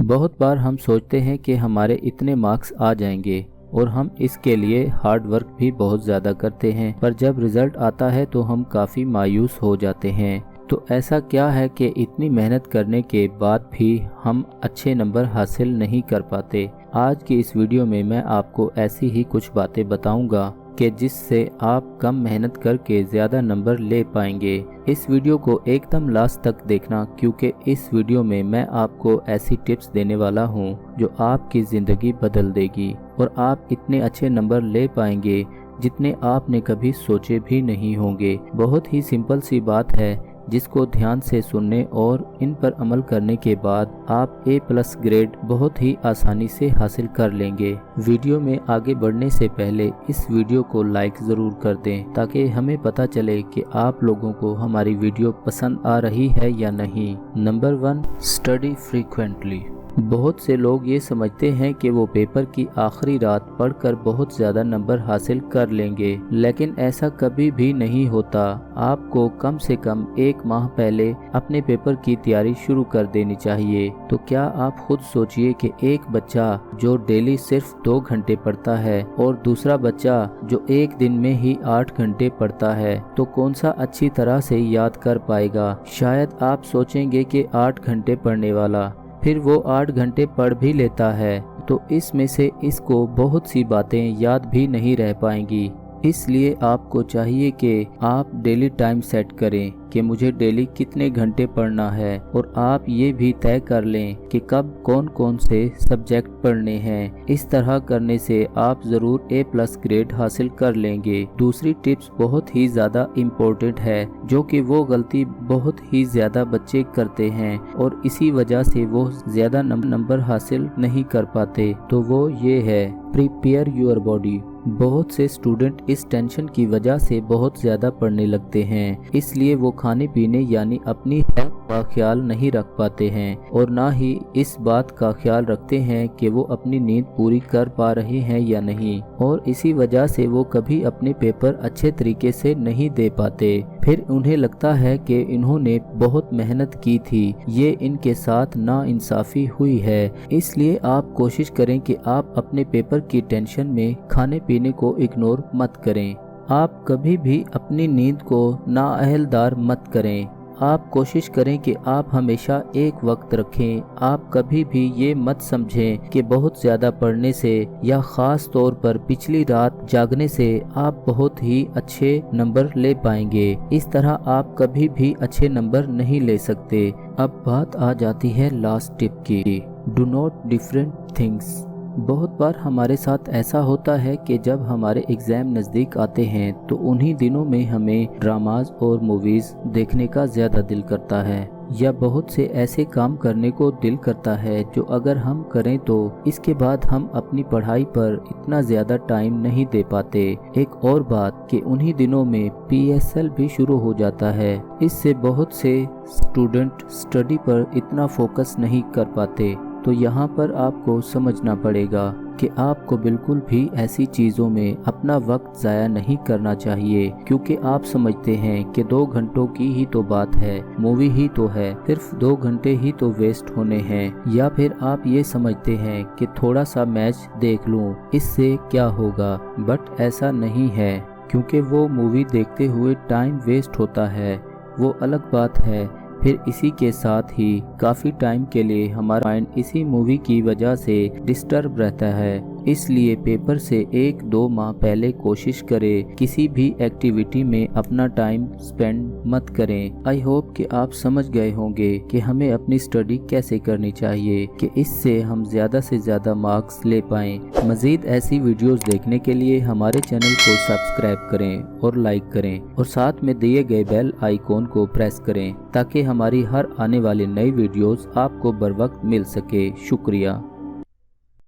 बहुत बार हम सोचते हैं कि हमारे इतने मार्क्स आ जाएंगे और हम इसके लिए हार्ड वर्क भी बहुत ज़्यादा करते हैं, पर जब रिज़ल्ट आता है तो हम काफ़ी मायूस हो जाते हैं। तो ऐसा क्या है कि इतनी मेहनत करने के बाद भी हम अच्छे नंबर हासिल नहीं कर पाते। आज की इस वीडियो में मैं आपको ऐसी ही कुछ बातें बताऊंगा कि जिससे आप कम मेहनत करके ज़्यादा नंबर ले पाएंगे। इस वीडियो को एकदम लास्ट तक देखना, क्योंकि इस वीडियो में मैं आपको ऐसी टिप्स देने वाला हूँ जो आपकी ज़िंदगी बदल देगी और आप इतने अच्छे नंबर ले पाएंगे जितने आपने कभी सोचे भी नहीं होंगे। बहुत ही सिंपल सी बात है जिसको ध्यान से सुनने और इन पर अमल करने के बाद आप A+ ग्रेड बहुत ही आसानी से हासिल कर लेंगे। वीडियो में आगे बढ़ने से पहले इस वीडियो को लाइक ज़रूर कर दें ताकि हमें पता चले कि आप लोगों को हमारी वीडियो पसंद आ रही है या नहीं। Number 1, study frequently. बहुत से लोग ये समझते हैं कि वो पेपर की आखिरी रात पढ़कर बहुत ज़्यादा नंबर हासिल कर लेंगे, लेकिन ऐसा कभी भी नहीं होता। आपको कम से कम 1 माह पहले अपने पेपर की तैयारी शुरू कर देनी चाहिए। तो क्या आप खुद सोचिए कि एक बच्चा जो डेली सिर्फ 2 घंटे पढ़ता है और दूसरा बच्चा जो एक दिन में ही 8 घंटे पढ़ता है, तो कौन सा अच्छी तरह से याद कर पाएगा। शायद आप सोचेंगे कि 8 घंटे पढ़ने वाला, फिर वो 8 घंटे पढ़ भी लेता है तो इसमें से इसको बहुत सी बातें याद भी नहीं रह पाएंगी। इसलिए आपको चाहिए कि आप डेली टाइम सेट करें कि मुझे डेली कितने घंटे पढ़ना है, और आप ये भी तय कर लें कि कब कौन कौन से सब्जेक्ट पढ़ने हैं। इस तरह करने से आप ज़रूर A+ ग्रेड हासिल कर लेंगे। दूसरी टिप्स बहुत ही ज़्यादा इम्पोर्टेंट है, जो कि वो गलती बहुत ही ज़्यादा बच्चे करते हैं और इसी वजह से वो ज़्यादा नंबर हासिल नहीं कर पाते। तो वो ये है, प्रिपेयर योर बॉडी। बहुत से स्टूडेंट इस टेंशन की वजह से बहुत ज़्यादा पढ़ने लगते हैं, इसलिए वो खाने पीने यानी अपनी हेल्थ का ख्याल नहीं रख पाते हैं और ना ही इस बात का ख्याल रखते हैं कि वो अपनी नींद पूरी कर पा रहे हैं या नहीं, और इसी वजह से वो कभी अपने पेपर अच्छे तरीके से नहीं दे पाते। फिर उन्हें लगता है कि इन्होंने बहुत मेहनत की थी, ये इनके साथ नाइंसाफ़ी हुई है। इसलिए आप कोशिश करें कि आप अपने पेपर की टेंशन में खाने पीने को इग्नोर मत करें। आप कभी भी अपनी नींद को नाअहलदार मत करें। आप कोशिश करें कि आप हमेशा एक वक्त रखें। आप कभी भी ये मत समझें कि बहुत ज़्यादा पढ़ने से या ख़ास तौर पर पिछली रात जागने से आप बहुत ही अच्छे नंबर ले पाएंगे। इस तरह आप कभी भी अच्छे नंबर नहीं ले सकते। अब बात आ जाती है लास्ट टिप की, डू नॉट डिफरेंट थिंग्स। बहुत बार हमारे साथ ऐसा होता है कि जब हमारे एग्ज़ाम नज़दीक आते हैं तो उन्हीं दिनों में हमें ड्रामाज और मूवीज़ देखने का ज़्यादा दिल करता है, या बहुत से ऐसे काम करने को दिल करता है जो अगर हम करें तो इसके बाद हम अपनी पढ़ाई पर इतना ज़्यादा टाइम नहीं दे पाते। एक और बात कि उन्हीं दिनों में PSL भी शुरू हो जाता है, इससे बहुत से स्टूडेंट स्टडी पर इतना फोकस नहीं कर पाते। तो यहाँ पर आपको समझना पड़ेगा कि आपको बिल्कुल भी ऐसी चीज़ों में अपना वक्त ज़ाया नहीं करना चाहिए, क्योंकि आप समझते हैं कि 2 घंटों की ही तो बात है, मूवी ही तो है, सिर्फ 2 घंटे ही तो वेस्ट होने हैं। या फिर आप ये समझते हैं कि थोड़ा सा मैच देख लूँ, इससे क्या होगा, बट ऐसा नहीं है, क्योंकि वो मूवी देखते हुए टाइम वेस्ट होता है वो अलग बात है। फिर इसी के साथ ही काफ़ी टाइम के लिए हमारा माइंड इसी मूवी की वजह से डिस्टर्ब रहता है। इसलिए पेपर से 1-2 माह पहले कोशिश करें किसी भी एक्टिविटी में अपना टाइम स्पेंड मत करें। आई होप कि आप समझ गए होंगे कि हमें अपनी स्टडी कैसे करनी चाहिए कि इससे हम ज़्यादा से ज़्यादा मार्क्स ले पाएँ। मज़ीद ऐसी वीडियोस देखने के लिए हमारे चैनल को सब्सक्राइब करें और लाइक करें, और साथ में दिए गए बेल आइकॉन को प्रेस करें ताकि हमारी हर आने वाली नई वीडियोस आपको बर वक्त मिल सके। शुक्रिया।